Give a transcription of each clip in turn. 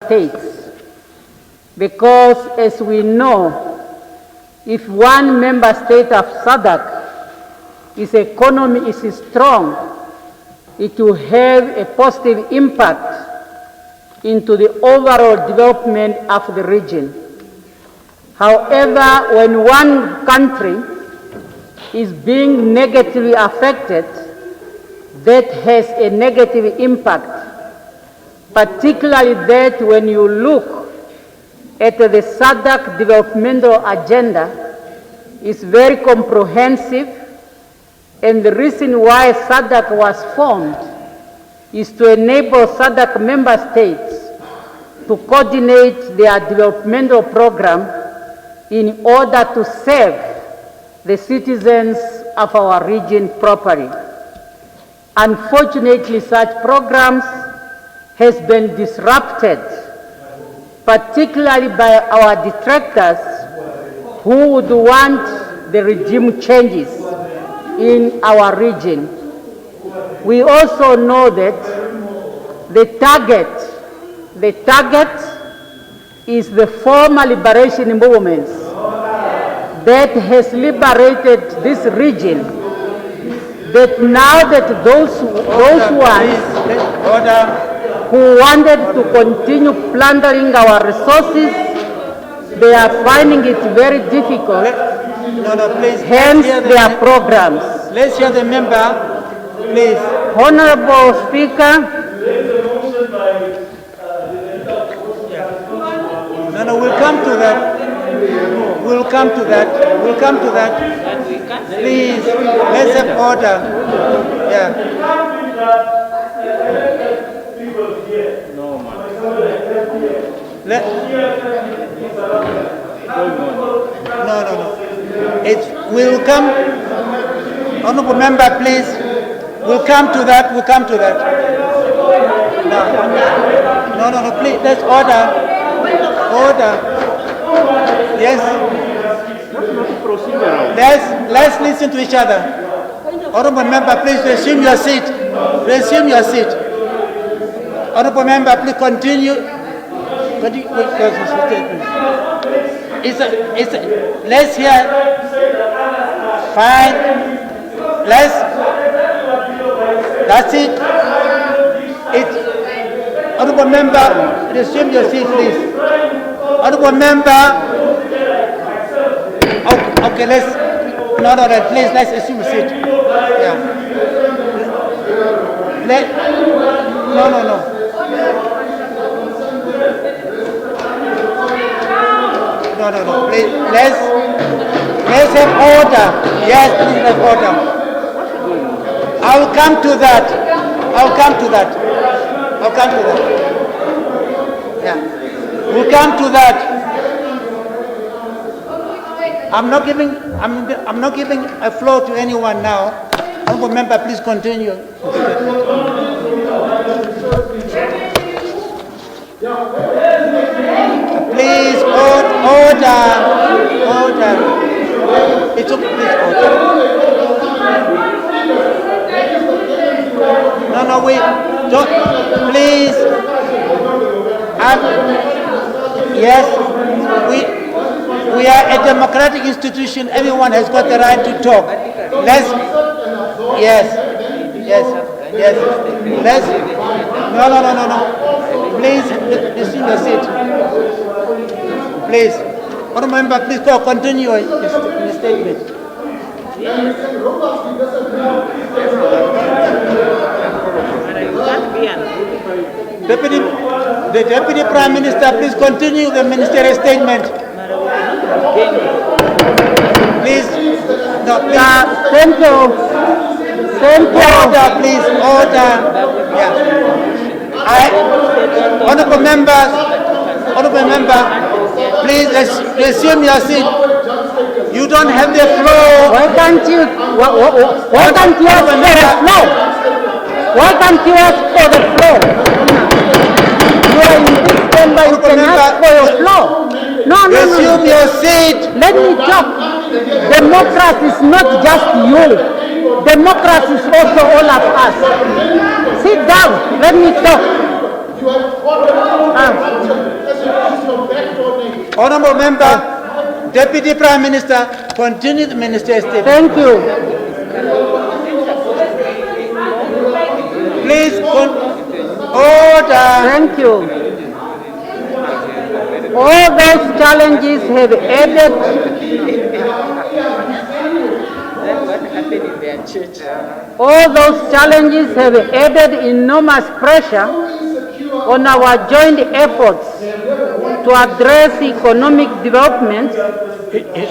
states, because as we know, if one member state of SADC, its economy is strong, it will have a positive impact into the overall development of the region. However, when one country is being negatively affected, that has a negative impact, particularly that when you look at the SADC developmental agenda, is very comprehensive, and the reason why SADC was formed is to enable SADC member states to coordinate their developmental program in order to serve the citizens of our region properly. Unfortunately, such programs has been disrupted, particularly by our detractors who would want the regime changes in our region. We also know that the target is the former liberation movements that has liberated this region. That now that those ones who wanted to continue plundering our resources, they are finding it very difficult, hence their programs. Let's hear the member, please. Honorable Speaker, No, we'll come to that. We'll come to that. We'll come to that. Please, let's have order. Yeah. No. We'll come. Honorable member, please. We'll come to that. We'll come to that. No. Please, let's order. Order. Yes. Let's listen to each other. Honorable member, please resume your seat. Resume your seat. Honorable member, please continue. Let's hear. Fine. That's it. Honorable member, resume your seat, please. Honorable member. Okay, please, let's assume a seat. Yeah. No. Please, let's have order. Yes, please have order. I'll come to that. Yeah. We'll come to that. I'm not giving a floor to anyone now. Honorable member, please continue. Please, order. It's okay, please, order. No, wait. Don't, please. Yes, we are a democratic institution. Everyone has got the right to talk. Yes. No. Please, resume your seat. Please. Honorable member, please continue your statement. The Deputy Prime Minister, please continue the ministerial statement. Please. Thank you. Order, please. Order. Yeah. Honorable member, please resume your seat. You don't have the floor. Why can't you ask for the floor? Why can't you ask for the floor? You are in this chamber, you can ask for your floor. No. Resume your seat. Let me talk. Democracy is not just you. Democracy is also all of us. Sit down. Let me talk. Honorable Member, Deputy Prime Minister, continue the minister's statement. Thank you. Please, order. Thank you. All those challenges have added. All those challenges have added enormous pressure on our joint efforts to address economic development,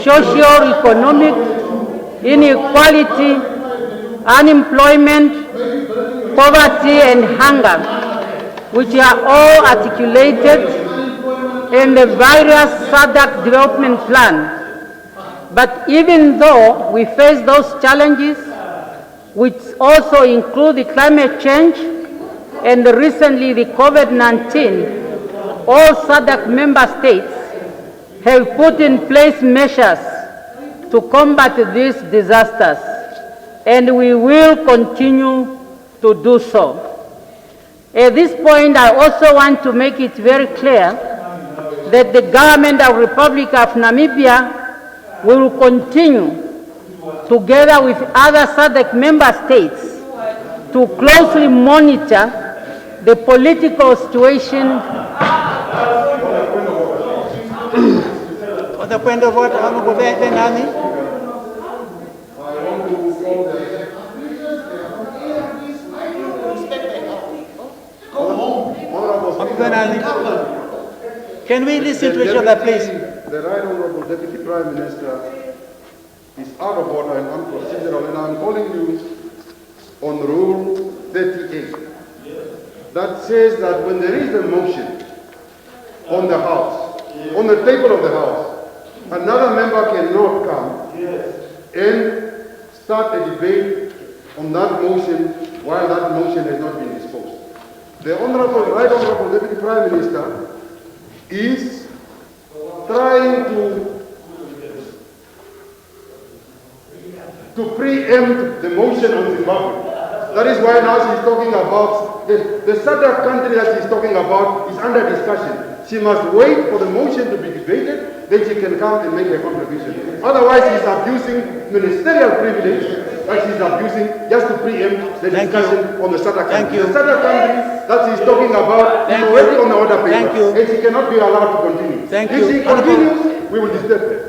socio-economic inequality, unemployment, poverty and hunger, which are all articulated in the various SADC development plan. But even though we face those challenges, which also include the climate change and recently the COVID-19, all SADC member states have put in place measures to combat these disasters, and we will continue to do so. At this point, I also want to make it very clear that the government of the Republic of Namibia will continue, together with other SADC member states, to closely monitor the political situation. On the point of order, Honorable Nami. Can we listen to each other, please? The Right Honorable Deputy Prime Minister is out of order and unprocedural, and I'm calling you on Rule 38 that says that when there is a motion on the House, on the table of the House, another member cannot come and start a debate on that motion while that motion has not been disposed. The Right Honorable Deputy Prime Minister is trying to preempt the motion on Zimbabwe. That is why now she's talking about the SADC country that she's talking about is under discussion. She must wait for the motion to be debated, then she can come and make a contribution. Otherwise, she's abusing ministerial privilege that she's abusing just to preempt the discussion on the SADC country. The SADC country that she's talking about is already on the order paper, and she cannot be allowed to continue. If she continues, we will disturb her.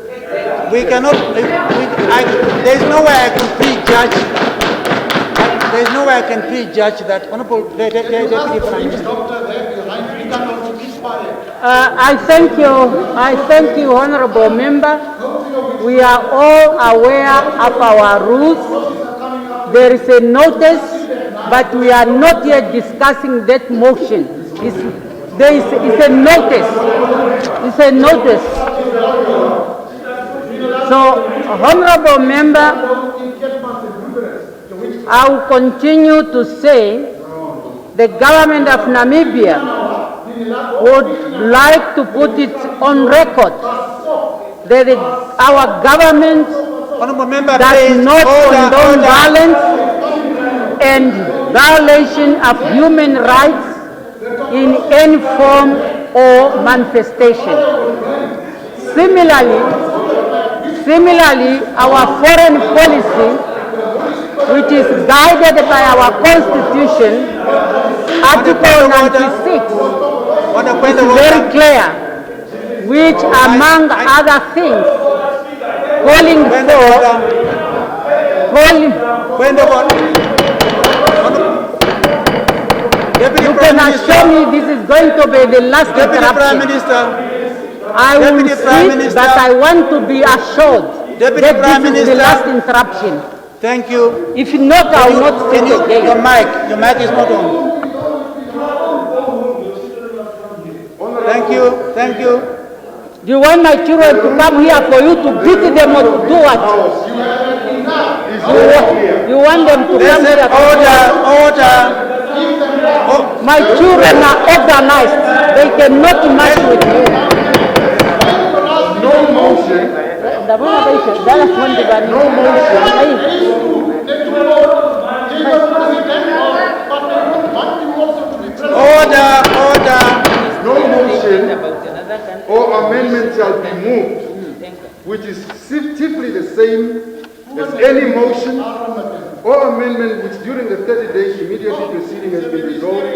We cannot, there is no way I can prejudge. There is no way I can prejudge that. Honorable Deputy Prime Minister. I thank you, Honorable Member. We are all aware of our rules. There is a notice, but we are not yet discussing that motion. It's a notice. It's a notice. So, Honorable Member, I will continue to say the government of Namibia would like to put it on record that our government does not condone violence and violation of human rights in any form or manifestation. Similarly, our foreign policy, which is guided by our Constitution, Article 96, is very clear, which among other things, calling you can assure me this is going to be the last interruption. I will sit, but I want to be assured that this is the last interruption. Thank you. If not, I will not sit again. Your mic is not on. Thank you. Do you want my children to come here for you to beat them or to do what? You want them to come here? Order. My children are organized. They cannot match with you. No motion. Order. or amendment shall be moved, which is chiefly the same as any motion or amendment which during the 30 days immediately preceding has been resolved,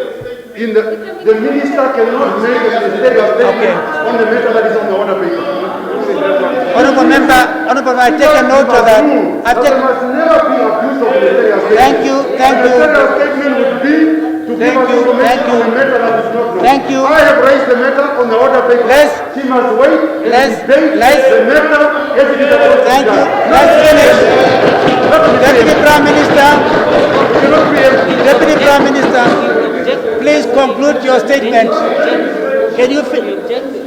the minister cannot make a ministerial statement on the matter that is on the order paper. Honorable member, I take a note of that. There must never be abuse of ministerial statement. Thank you. Ministerial statement would be to give us information on a matter that is not known. Thank you. I have raised the matter on the order paper. He must wait and debate the matter as it is about to be Thank you. done. Let's finish. Deputy Prime Minister, Deputy Prime Minister, please conclude your statement. Can you,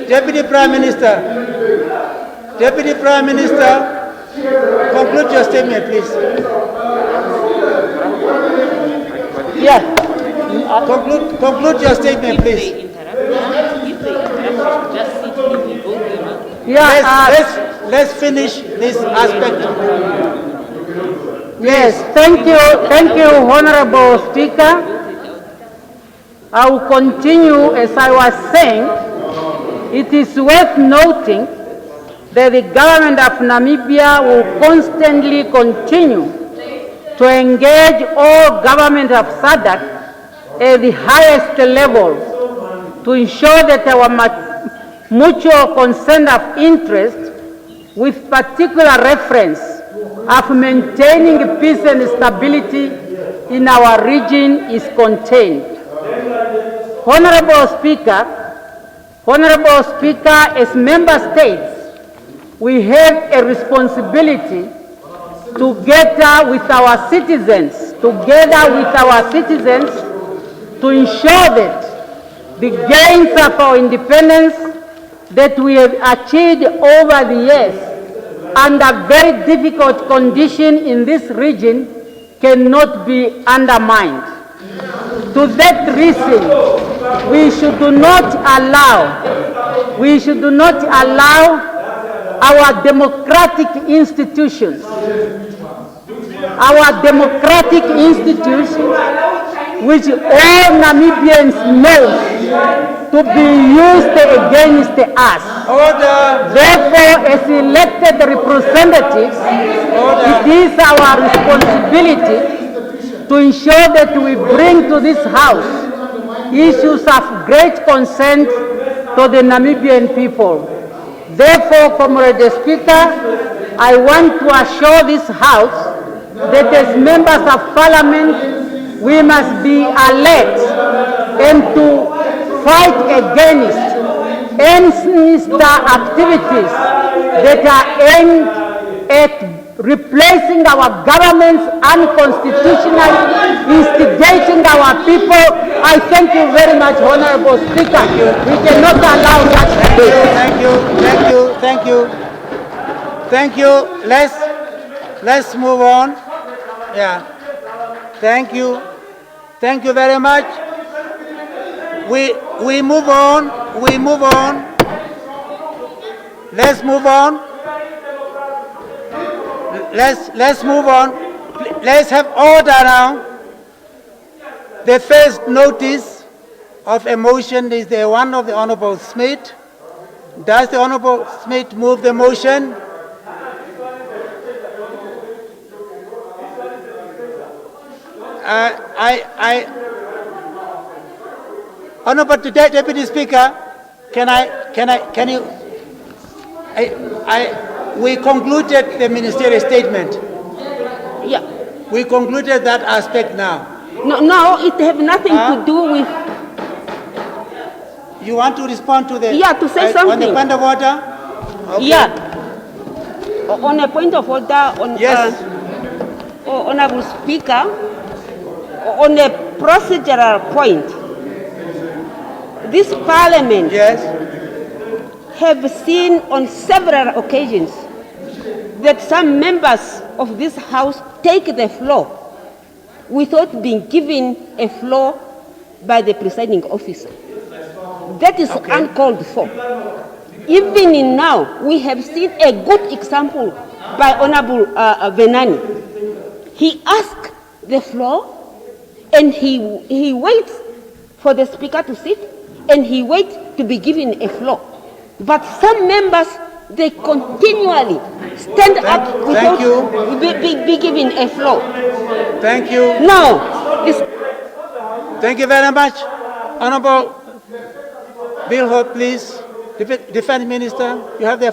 Deputy Prime Minister, Deputy Prime Minister, conclude your statement, please. Yeah. Conclude your statement, please. Yeah. Let's finish this aspect. Yes. Thank you, Honorable Speaker. I will continue as I was saying. It is worth noting that the government of Namibia will constantly continue to engage all government of SADC at the highest level to ensure that our mutual concern of interest, with particular reference of maintaining peace and stability in our region, is contained. Honorable Speaker, as member states, we have a responsibility together with our citizens, to ensure that the gains of our independence that we have achieved over the years under very difficult conditions in this region cannot be undermined. To that reason, we should not allow our democratic institutions, which all Namibians know to be used against us. Order. Therefore, as elected representatives, it is our responsibility to ensure that we bring to this House issues of great concern to the Namibian people. Therefore, Comrade Speaker, I want to assure this House that as members of Parliament, we must be alert and to fight against any sinister activities that are aimed at replacing our governments unconstitutionally, instigating our people. I thank you very much, Honorable Speaker. We cannot allow such things. Thank you. Let's move on. Yeah. Thank you very much. We move on. Let's move on. Let's move on. Let's have order now. The first notice of a motion is the one of the Honorable Smith. Does the Honorable Smith move the motion? Honorable Deputy Speaker, we concluded the ministerial statement. Yeah. We concluded that aspect now. No, it have nothing to do with. You want to respond to the? Yeah, to say on the something. point of order? Okay. Yeah. On a point of order, Yes. Honorable Speaker, on a procedural point, this Parliament Yes. have seen on several occasions that some members of this House take the floor without being given a floor by the presiding officer. That is uncalled for. Even in now, we have seen a good example by Honorable Venani. He asked the floor and he waits for the speaker to sit and he waits to be given a floor. But some members, they continually stand up without be given a floor. Thank you. No, it's Thank you very much. Honorable Bill Hope, please. Defense Minister, you have the